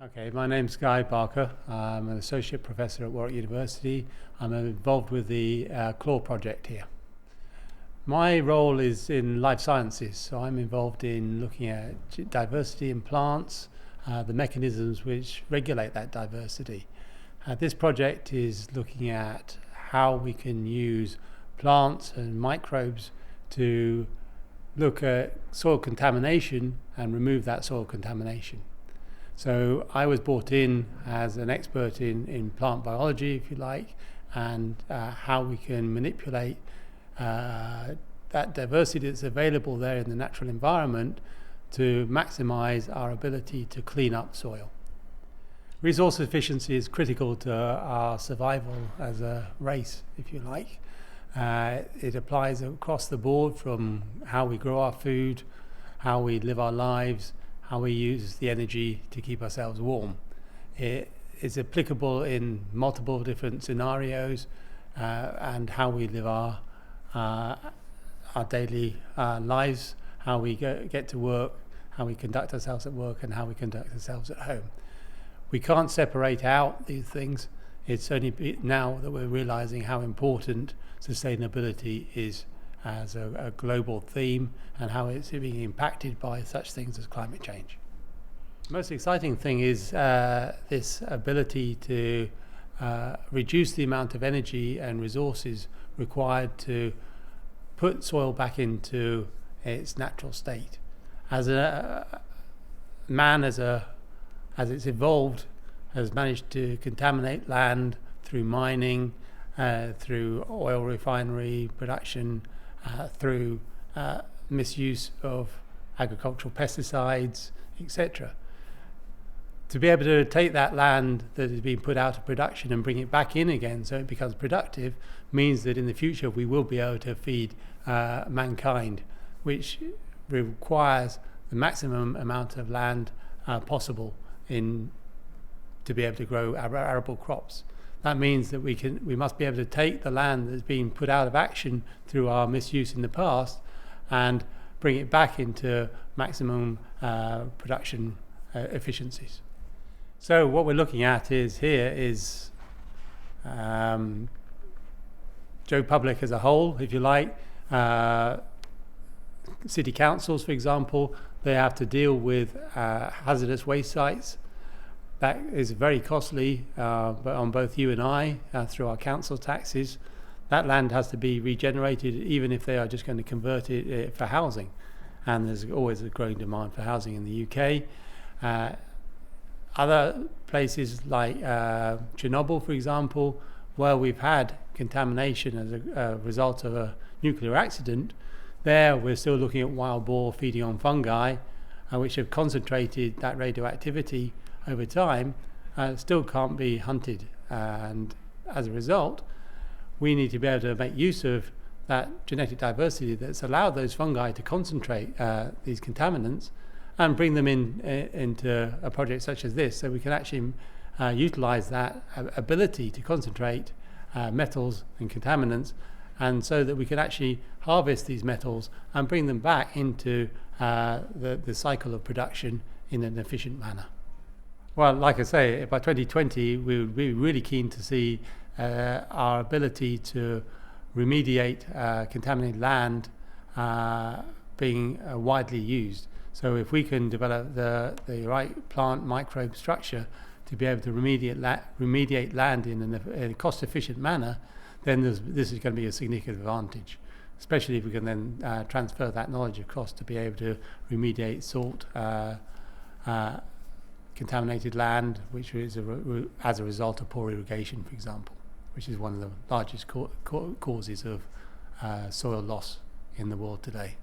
Okay, my name's Guy Barker. I'm an associate professor at Warwick University. I'm involved with the CL4W project here. My role is in life sciences, so I'm involved in looking at diversity in plants, the mechanisms which regulate that diversity. This project is looking at how we can use plants and microbes to look at soil contamination and remove that soil contamination. So I was brought in as an expert in plant biology, if you like, and how we can manipulate that diversity that's available there in the natural environment to maximize our ability to clean up soil. Resource efficiency is critical to our survival as a race, if you like. It applies across the board, from how we grow our food, how we live our lives, how we use the energy to keep ourselves warm. It is applicable in multiple different scenarios, and how we live our daily lives, how we get to work, how we conduct ourselves at work, and how we conduct ourselves at home. We can't separate out these things. It's only now that we're realizing how important sustainability is as a global theme, and how it's being impacted by such things as climate change. The most exciting thing is this ability to reduce the amount of energy and resources required to put soil back into its natural state. As man, as it's evolved, has managed to contaminate land through mining, through oil refinery production, through misuse of agricultural pesticides, etc. To be able to take that land that has been put out of production and bring it back in again so it becomes productive means that in the future we will be able to feed mankind, which requires the maximum amount of land possible to be able to grow arable crops. That means that we must be able to take the land that's been put out of action through our misuse in the past and bring it back into maximum production efficiencies. So what we're looking at is Joe Public as a whole, if you like. City councils, for example, they have to deal with hazardous waste sites. That is very costly, but on both you and I, through our council taxes. That land has to be regenerated, even if they are just going to convert it for housing. And there's always a growing demand for housing in the UK. Other places like Chernobyl, for example, where we've had contamination as a result of a nuclear accident, there we're still looking at wild boar feeding on fungi, which have concentrated that radioactivity over time, still can't be hunted, and as a result we need to be able to make use of that genetic diversity that's allowed those fungi to concentrate these contaminants and bring them into a project such as this, so we can actually utilize that ability to concentrate metals and contaminants, and so that we can actually harvest these metals and bring them back into the cycle of production in an efficient manner. Well, like I say, by 2020, we would be really keen to see our ability to remediate contaminated land being widely used. So if we can develop the right plant microbe structure to be able to remediate land in a cost-efficient manner, then this is going to be a significant advantage, especially if we can then transfer that knowledge across to be able to remediate salt, contaminated land, which is as a result of poor irrigation, for example, which is one of the largest causes of soil loss in the world today.